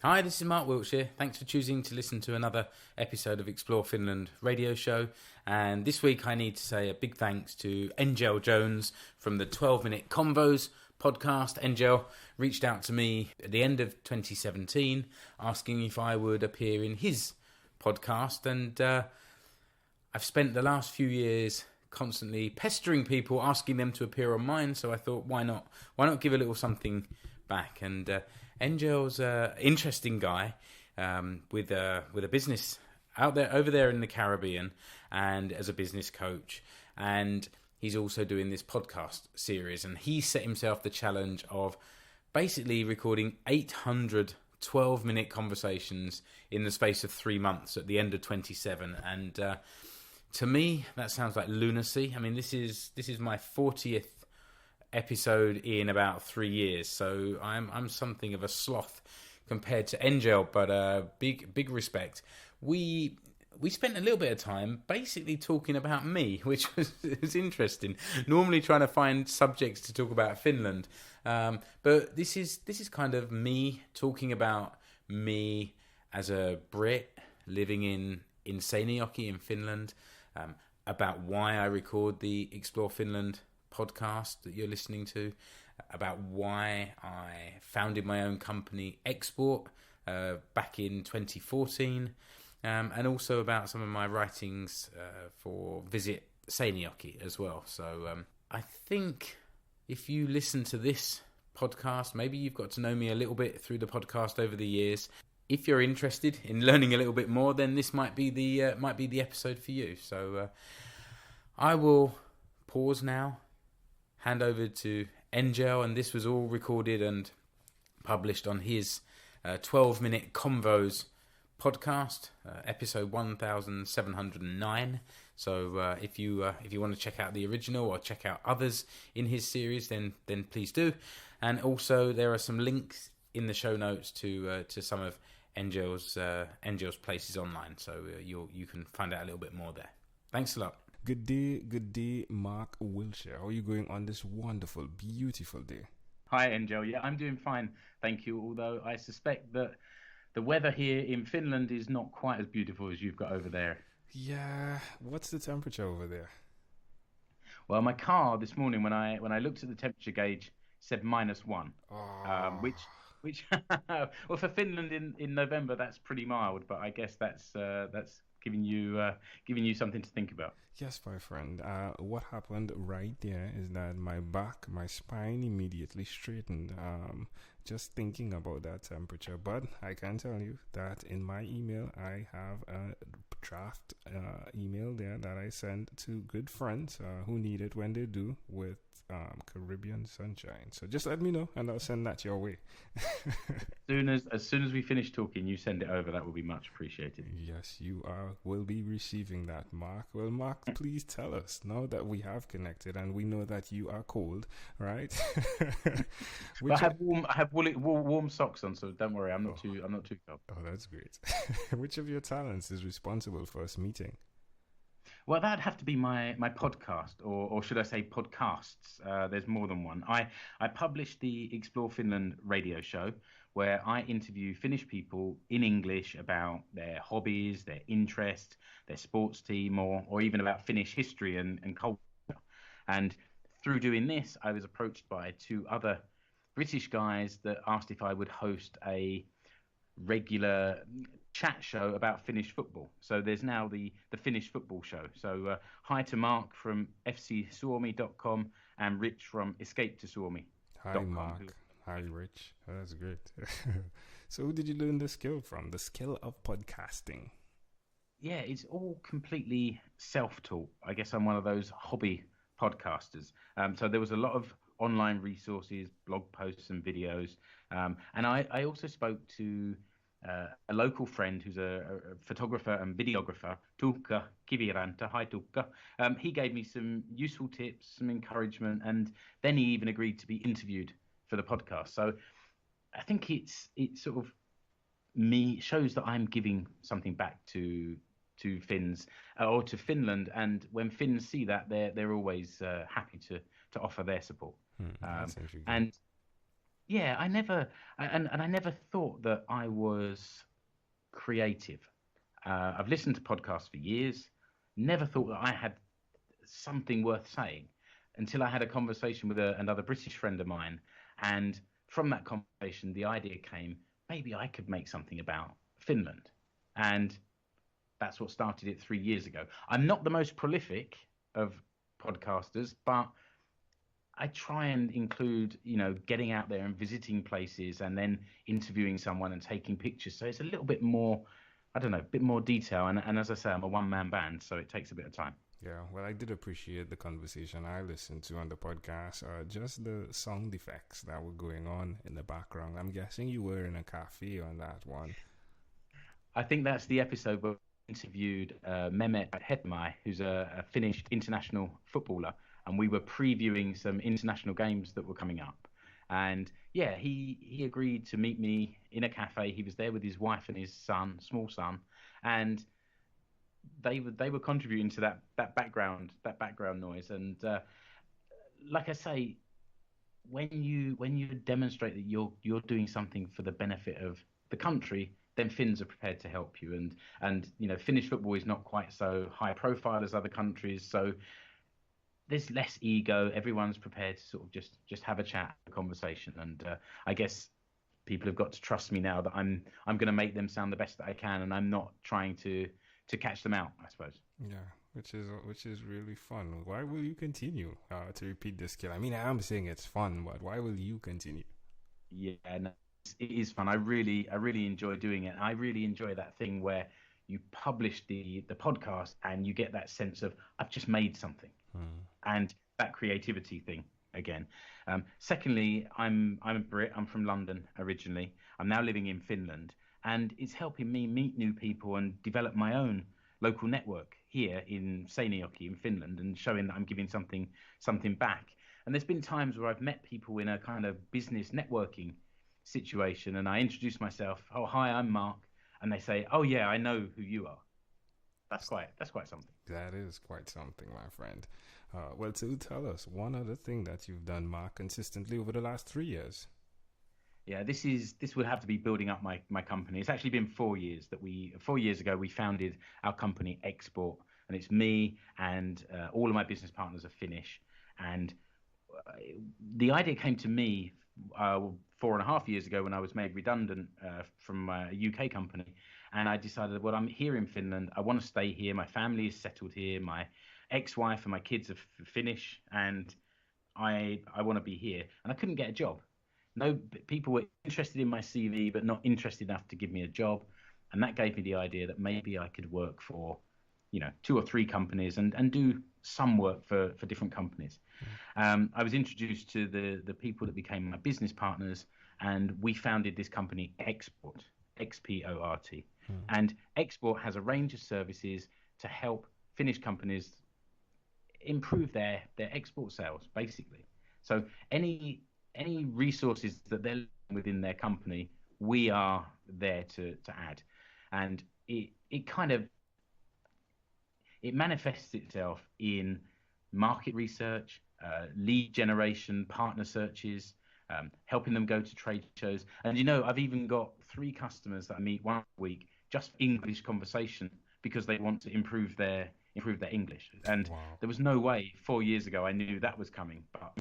Hi, this is Mark Wiltshear. Thanks for choosing to listen to another episode of Explore Finland Radio Show. And this week I need to say a big thanks to Engel Jones from the 12 Minute Convos podcast. Engel reached out to me at the end of 2017 asking if I would appear in his podcast. And I've spent the last few years constantly pestering people, asking them to appear on mine. So I thought, why not? Why not give a little something back? And Engel's an interesting guy with a business over there in the Caribbean, and as a business coach, and he's also doing this podcast series, and he set himself the challenge of basically recording 800 12-minute conversations in the space of 3 months at the end of 27, and to me that sounds like lunacy. I mean, this is my 40th episode in about 3 years, so I'm something of a sloth compared to Engel, but big respect. We spent a little bit of time basically talking about me, which was interesting. Normally trying to find subjects to talk about Finland, but this is kind of me talking about me as a Brit living in Seinäjoki in Finland, about why I record the Explore Finland podcast that you're listening to, about why I founded my own company Xport back in 2014, and also about some of my writings for Visit Seinäjoki as well. So I think if you listen to this podcast, maybe you've got to know me a little bit through the podcast over the years. If you're interested in learning a little bit more, then this might be the episode for you. So I will pause now, hand over to Engel, and this was all recorded and published on his 12-Minute Convos podcast, episode 1709. So if you want to check out the original or check out others in his series, then please do. And also there are some links in the show notes to some of Engel's places online, so you can find out a little bit more there. Thanks a lot. Good day, Mark Wiltshear. How are you going on this wonderful, beautiful day? Hi, Engel. Yeah, I'm doing fine, thank you. Although I suspect that the weather here in Finland is not quite as beautiful as you've got over there. Yeah, what's the temperature over there? Well, my car this morning, when I looked at the temperature gauge, said -1. Oh. Which well, for Finland in November, that's pretty mild. But I guess that's giving you something to think about. Yes, my friend. What happened right there is that my spine immediately straightened. Just thinking about that temperature. But I can tell you that in my email, I have a draft email there that I send to good friends who need it when they do, with Caribbean sunshine. So just let me know and I'll send that your way. As soon as we finish talking, you send it over. That will be much appreciated. Yes, you will be receiving that, Mark. Well, Mark, please tell us now that we have connected and we know that you are cold, right? I have warm socks on, so don't worry. I'm not too cold. Oh, that's great. Which of your talents is responsible for us meeting? Well, that'd have to be my podcast, or should I say podcasts? There's more than one. I published the Explore Finland radio show, where I interview Finnish people in English about their hobbies, their interests, their sports team, or even about Finnish history and culture. And through doing this, I was approached by two other British guys that asked if I would host a regular chat show about Finnish football. So there's now the Finnish football show. So hi to Mark from fcsuomi.com and Rich from escapetosuomi.com. Hi, Mark. Hi, Rich. Oh, that's great. So who did you learn the skill from? The skill of podcasting? Yeah, it's all completely self-taught. I guess I'm one of those hobby podcasters. So there was a lot of online resources, blog posts and videos. And I also spoke to a local friend who's a photographer and videographer, Tuukka Kiviranta. Hi, Tuukka. He gave me some useful tips, some encouragement, and then he even agreed to be interviewed for the podcast. So I think it's sort of me shows that I'm giving something back to Finns or to Finland, and when Finns see that, they're always happy to offer their support. yeah, I never thought that I was creative. I've listened to podcasts for years, never thought that I had something worth saying until I had a conversation with another British friend of mine. And from that conversation, the idea came, maybe I could make something about Finland. And that's what started it 3 years ago. I'm not the most prolific of podcasters, but I try and include, getting out there and visiting places and then interviewing someone and taking pictures. So it's a little bit more, I don't know, a bit more detail. And as I say, I'm a one-man band, so it takes a bit of time. Yeah, well, I did appreciate the conversation I listened to on the podcast, just the sound effects that were going on in the background. I'm guessing you were in a cafe on that one. I think that's the episode where we interviewed Mehmet Hetmai, who's a Finnish international footballer, and we were previewing some international games that were coming up. And yeah, he agreed to meet me in a cafe. He was there with his wife and his son, small son, and they were contributing to that background noise. And like I say, when you demonstrate that you're doing something for the benefit of the country, then Finns are prepared to help you. And Finnish football is not quite so high profile as other countries, so there's less ego. Everyone's prepared to sort of just have a chat, a conversation. And I guess people have got to trust me now that I'm going to make them sound the best that I can, and I'm not trying to catch them out, I suppose. Yeah, which is really fun. Why will you continue to repeat this skill? I mean, I'm saying it's fun, but why will you continue? Yeah, no, it is fun. I really enjoy doing it. I really enjoy that thing where you publish the podcast and you get that sense of I've just made something, and that creativity thing again. Secondly, I'm a Brit. I'm from London originally. I'm now living in Finland, and it's helping me meet new people and develop my own local network here in Seinäjoki in Finland, and showing that I'm giving something back. And there's been times where I've met people in a kind of business networking situation, and I introduce myself. Oh, hi, I'm Mark, and they say, "Oh yeah, I know who you are." That's quite something. That is quite something, my friend. Well, so tell us one other thing that you've done, Mark, consistently over the last 3 years. Yeah, this would have to be building up my company. It's actually been 4 years 4 years ago we founded our company Xport, and it's me and all of my business partners are Finnish. And the idea came to me 4.5 years ago when I was made redundant from a UK company, and I decided, well, I'm here in Finland. I want to stay here. My family is settled here. My ex-wife and my kids are Finnish, and I want to be here. And I couldn't get a job. No, people were interested in my CV, but not interested enough to give me a job. And that gave me the idea that maybe I could work for, 2 or 3 companies and do some work for different companies. I was introduced to the people that became my business partners, and we founded this company, Xport, Xport. And Xport has a range of services to help Finnish companies improve their export sales, basically. So any resources that they're within their company, we are there to add. And it manifests itself in market research, lead generation, partner searches, helping them go to trade shows. And I've even got 3 customers that I meet one week just for English conversation because they want to improve their English. And There was no way 4 years ago I knew that was coming, but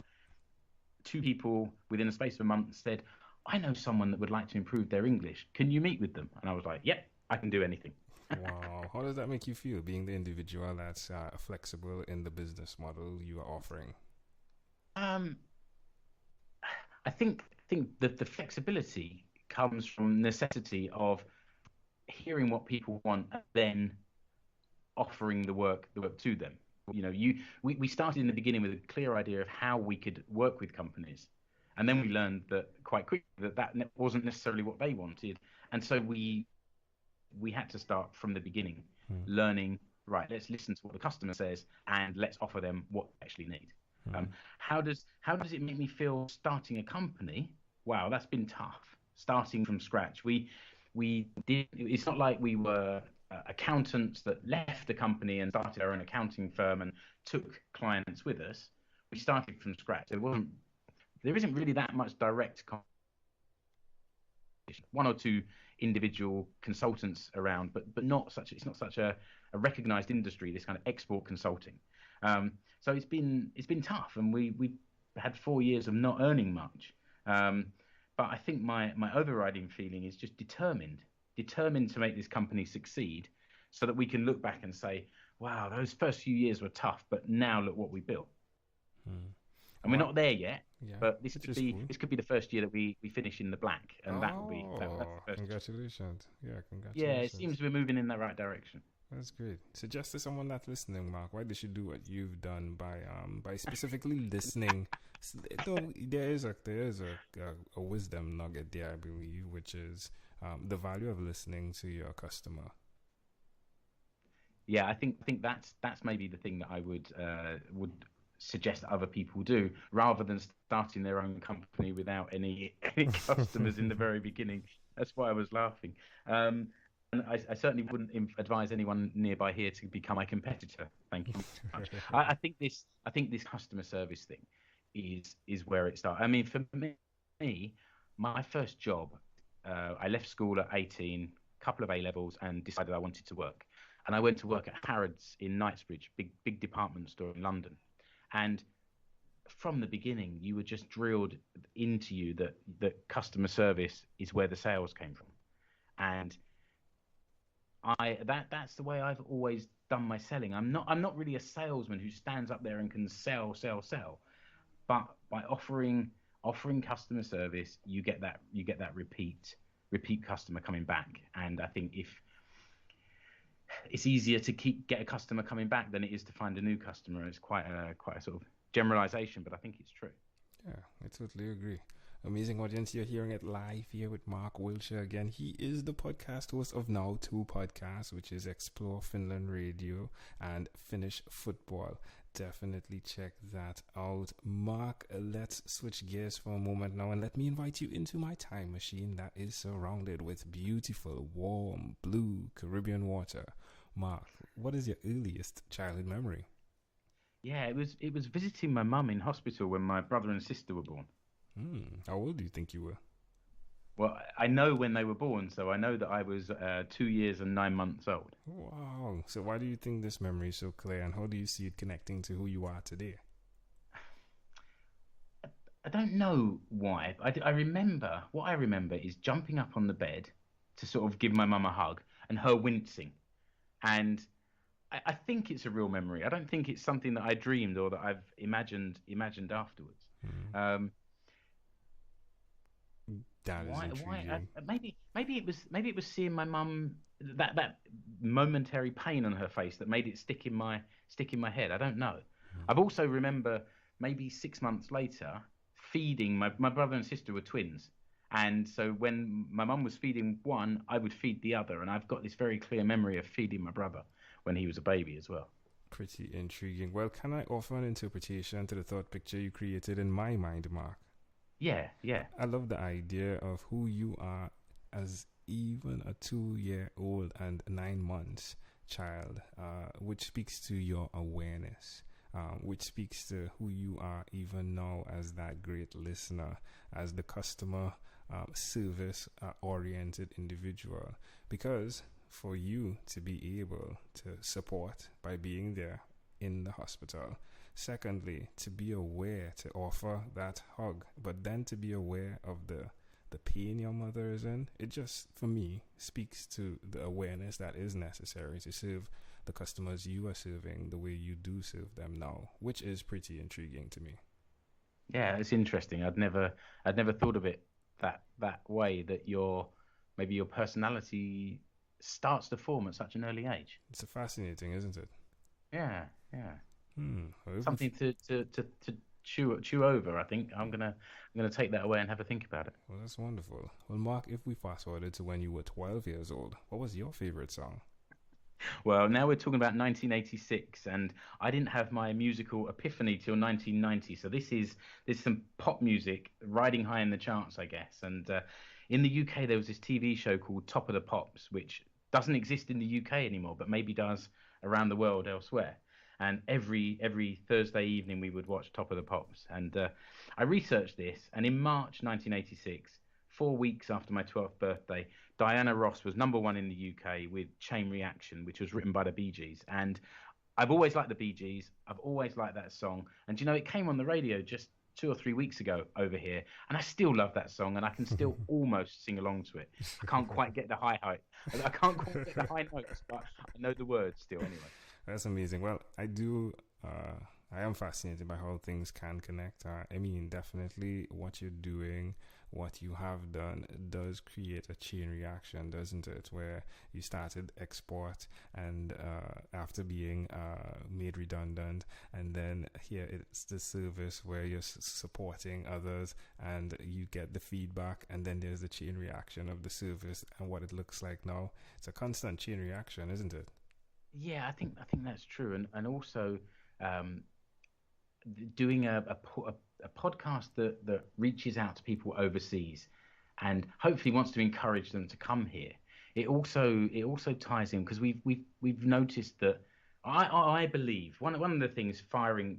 2 people within a space of a month said, "I know someone that would like to improve their English. Can you meet with them?" And I was like, "Yep, I can do anything." Wow. How does that make you feel, being the individual that's flexible in the business model you are offering? I think that the flexibility comes from necessity of hearing what people want and then offering the work to them. We started in the beginning with a clear idea of how we could work with companies, and then we learned that quite quickly that wasn't necessarily what they wanted, and so we had to start from the beginning, learning. Right, let's listen to what the customer says and let's offer them what they actually need. How does it make me feel starting a company? Wow, that's been tough. Starting from scratch. It's not like we were accountants that left the company and started our own accounting firm and took clients with us. We started from scratch. There isn't really that much direct one or two individual consultants around, but not such. It's not such a recognised industry. This kind of export consulting. So it's been tough, and we had 4 years of not earning much. But I think my overriding feeling is just determined to make this company succeed, so that we can look back and say, wow, those first few years were tough, but now look what we built. And we're not there yet, but this could be the first year that we finish in the black, and that will be congratulations. Congratulations. Yeah, it seems we're moving in the right direction. That's great. Suggest to someone that's listening, Mark, why they should do what you've done by specifically listening. There is a wisdom nugget there, I believe, which is the value of listening to your customer. Yeah, I think that's maybe the thing that I would suggest other people do, rather than starting their own company without any customers in the very beginning. That's why I was laughing. And I certainly wouldn't advise anyone nearby here to become a competitor. Thank you very much. I think this customer service thing is where it starts. I mean, for me, my first job, I left school at 18, couple of A-levels, and decided I wanted to work. And I went to work at Harrods in Knightsbridge, big department store in London. And from the beginning, you were just drilled into you that customer service is where the sales came from. And that's the way I've always done my selling. I'm not really a salesman who stands up there and can sell. But by offering customer service, you get that repeat customer coming back. And I think if it's easier to get a customer coming back than it is to find a new customer. It's quite a sort of generalization, but I think it's true. Yeah, I totally agree. Amazing audience, you're hearing it live here with Mark Wiltshear again. He is the podcast host of Now 2 podcast, which is Explore Finland Radio and Finnish Football. Definitely check that out. Mark, let's switch gears for a moment now, and let me invite you into my time machine that is surrounded with beautiful, warm, blue Caribbean water. Mark, what is your earliest childhood memory? Yeah, it was visiting my mum in hospital when my brother and sister were born. How old do you think you were? Well, I know when they were born, so I know that I was 2 years and 9 months old. Wow. So why do you think this memory is so clear, and how do you see it connecting to who you are today? I don't know why. What I remember is jumping up on the bed to sort of give my mum a hug and her wincing. And I think it's a real memory. I don't think it's something that I dreamed or that I've imagined afterwards. That is intriguing. Maybe it was seeing my mum, that momentary pain on her face that made it stick in my head. I don't know. I've also remember maybe 6 months later feeding my brother and sister were twins, and so when my mum was feeding one, I would feed the other, and I've got this very clear memory of feeding my brother when he was a baby as well. Pretty intriguing. Well, can I offer an interpretation to the thought picture you created in my mind, Mark? Yeah. I love the idea of who you are as even a 2-year-old and 9 months child, which speaks to your awareness, which speaks to who you are even now as that great listener, as the customer service oriented individual. Because for you to be able to support by being there in the hospital, secondly, to be aware to offer that hug, but then to be aware of the pain your mother is in, it just, for me, speaks to the awareness that is necessary to serve the customers you are serving the way you do serve them now, which is pretty intriguing to me. Yeah, it's interesting. I'd never thought of it that way, that your personality starts to form at such an early age. It's fascinating, isn't it? Yeah. Something to chew over. I think I'm gonna take that away and have a think about it. Well, that's wonderful. Well, Mark, if we fast forwarded to when you were 12 years old, what was your favorite song? Well, now we're talking about 1986, and I didn't have my musical epiphany till 1990. So there's some pop music riding high in the charts, I guess. And in the UK, there was this TV show called Top of the Pops, which doesn't exist in the UK anymore, but maybe does around the world elsewhere. And every Thursday evening we would watch Top of the Pops. And I researched this, and in March 1986, 4 weeks after my 12th birthday, Diana Ross was #1 in the UK with Chain Reaction, which was written by the Bee Gees. And I've always liked the Bee Gees. I've always liked that song. And it came on the radio just 2 or 3 weeks ago over here, and I still love that song, and I can still almost sing along to it. I can't quite get the high notes, but I know the words still anyway. That's amazing. Well, I am fascinated by how things can connect. I mean, definitely what you're doing, what you have done does create a chain reaction, doesn't it? Where you started Xport, and after being made redundant, and then here it's the service where you're supporting others and you get the feedback, and then there's the chain reaction of the service and what it looks like now. It's a constant chain reaction, isn't it? Yeah, I think that's true, and also doing a podcast that reaches out to people overseas and hopefully wants to encourage them to come here. It also ties in, because we've noticed that I believe one of the things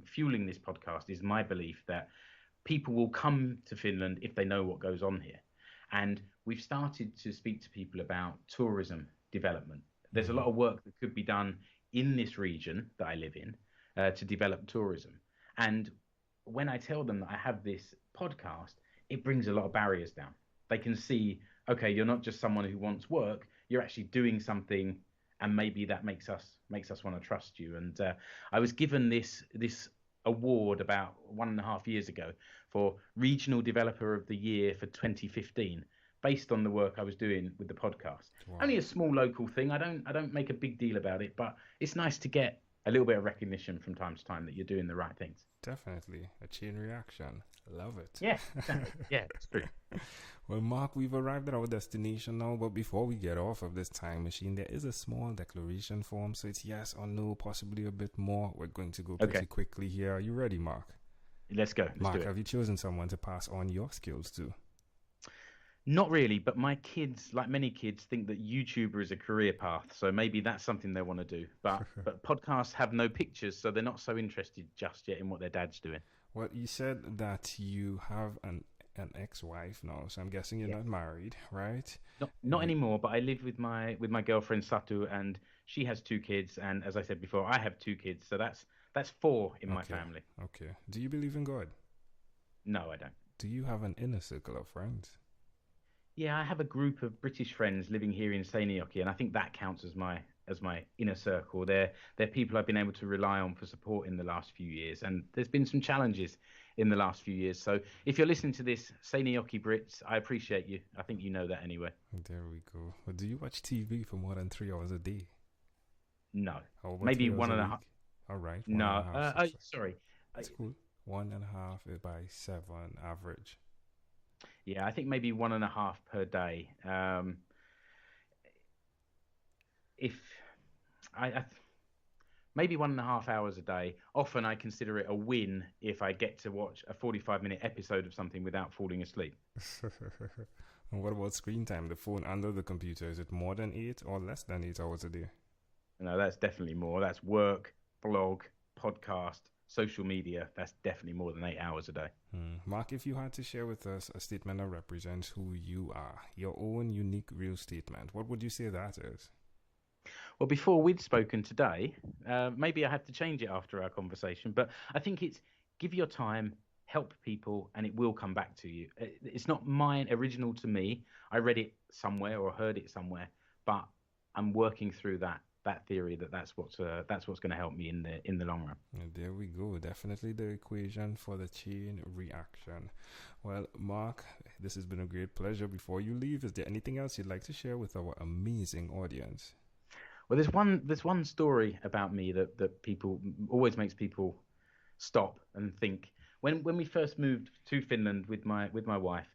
fueling this podcast is my belief that people will come to Finland if they know what goes on here. And we've started to speak to people about tourism development. There's a lot of work that could be done in this region that I live in to develop tourism. And when I tell them that I have this podcast, it brings a lot of barriers down. They can see, okay, you're not just someone who wants work, you're actually doing something, and maybe that makes us want to trust you. And I was given this award about 1.5 years ago for Regional Developer of the Year for 2015, based on the work I was doing with the podcast. Wow. Only a small local thing. I don't make a big deal about it, but it's nice to get a little bit of recognition from time to time that you're doing the right things. Definitely. A chain reaction. Love it. Yeah, exactly. Yeah, it's true. Well, Mark, we've arrived at our destination now, but before we get off of this time machine, there is a small declaration form. So it's yes or no, possibly a bit more. We're going to go pretty quickly here. Are you ready, Mark? Let's go. Let's Mark, do it. Have you chosen someone to pass on your skills to? Not really, but my kids, like many kids, think that YouTuber is a career path. So maybe that's something they want to do. But podcasts have no pictures, so they're not so interested just yet in what their dad's doing. Well, you said that you have an ex-wife now, so I'm guessing you're not married, right? Not anymore, but I live with my girlfriend Satu, and she has 2 kids. And as I said before, I have 2 kids, so that's 4 in my family. Okay. Do you believe in God? No, I don't. Do you have an inner circle of friends? Yeah, I have a group of British friends living here in Seinäjoki, and I think that counts as my inner circle. They're people I've been able to rely on for support in the last few years, and there's been some challenges in the last few years. So if you're listening to this, Seinäjoki Brits, I appreciate you. I think you know that anyway. There we go. Well, do you watch TV for more than 3 hours a day? No, maybe 1.5. All right. No, sorry. That's cool. 1.5 by 7 average. Yeah, I think maybe 1.5 per day. Maybe 1.5 hours a day. Often I consider it a win if I get to watch a 45-minute episode of something without falling asleep. And what about screen time? The phone under the computer, is it more than 8 or less than 8 hours a day? No, that's definitely more. That's work, blog, podcast, social media. That's definitely more than 8 hours a day. Mark, if you had to share with us a statement that represents who you are, your own unique real statement, what would you say that is? Well, before we'd spoken today, maybe I have to change it after our conversation, but I think it's give your time, help people, and it will come back to you. It's not mine, original to me. I read it somewhere or heard it somewhere, but I'm working through that theory that's what's going to help me in the long run. And there we go. Definitely the equation for the chain reaction. Well, Mark, this has been a great pleasure. Before you leave, is there anything else you'd like to share with our amazing audience? Well, there's one story about me that people always makes people stop and think. When we first moved to Finland with my wife,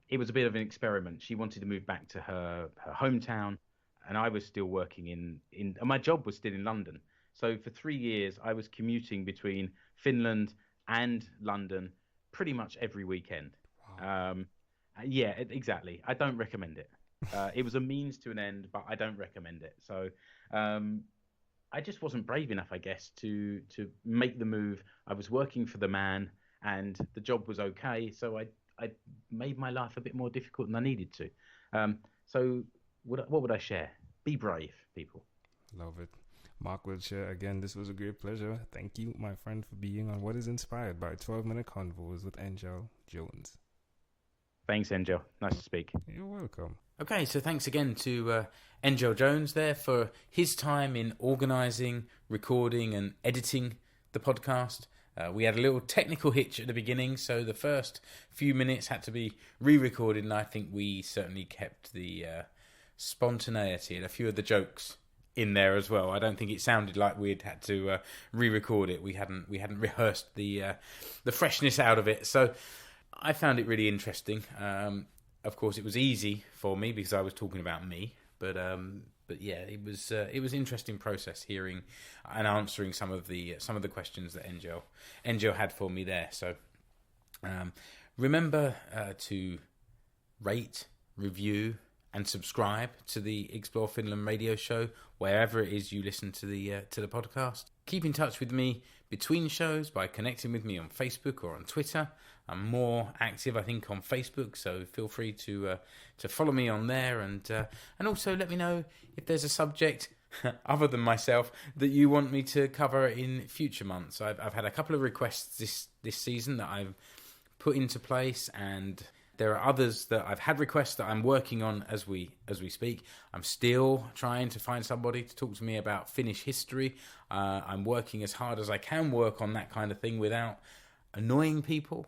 it was a bit of an experiment. She wanted to move back to her hometown, and I was still working and my job was still in London. So for 3 years, I was commuting between Finland and London pretty much every weekend. Wow. Yeah, exactly. I don't recommend it. It was a means to an end, but I don't recommend it. So I just wasn't brave enough, I guess, to make the move. I was working for the man, and the job was okay, so I made my life a bit more difficult than I needed to. So what would I share? Be brave, people. Love it. Mark Wiltshear, again, this was a great pleasure. Thank you, my friend, for being on what is inspired by 12-minute convos with Engel Jones. Thanks, Engel. Nice to speak. You're welcome. Okay, so thanks again to Engel Jones there for his time in organising, recording and editing the podcast. We had a little technical hitch at the beginning, so the first few minutes had to be re-recorded, and I think we certainly kept the spontaneity and a few of the jokes in there as well. I don't think it sounded like we'd had to re-record it. We hadn't rehearsed the freshness out of it, so I found it really interesting. Of course, it was easy for me because I was talking about me, but yeah, it was an interesting process hearing and answering some of the questions that Engel had for me there. So remember to rate, review, and subscribe to the Explore Finland Radio Show wherever it is you listen to the podcast. Keep in touch with me between shows by connecting with me on Facebook or on Twitter. I'm more active, I think, on Facebook, so feel free to follow me on there, and also let me know if there's a subject other than myself that you want me to cover in future months. I've had a couple of requests this season that I've put into place, and there are others that I've had requests that I'm working on as we speak. I'm still trying to find somebody to talk to me about Finnish history. I'm working as hard as I can work on that kind of thing without annoying people.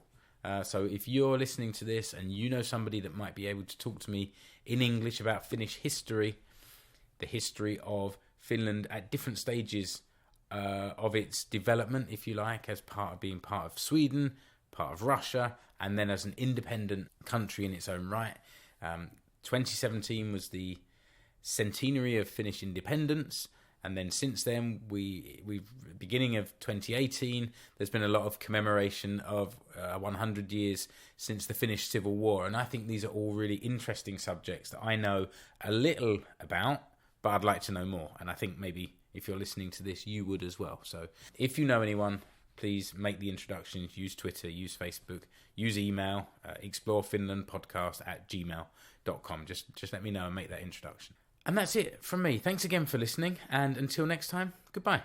So if you're listening to this and you know somebody that might be able to talk to me in English about Finnish history, the history of Finland at different stages of its development, if you like, as part of being part of Sweden, part of Russia, and then as an independent country in its own right. 2017 was the centenary of Finnish independence. And then since then, we've beginning of 2018, there's been a lot of commemoration of 100 years since the Finnish Civil War. And I think these are all really interesting subjects that I know a little about, but I'd like to know more. And I think maybe if you're listening to this, you would as well. So if you know anyone, please make the introductions, use Twitter, use Facebook, use email, explorefinlandpodcast@gmail.com. Just let me know and make that introduction. And that's it from me. Thanks again for listening, and until next time, goodbye.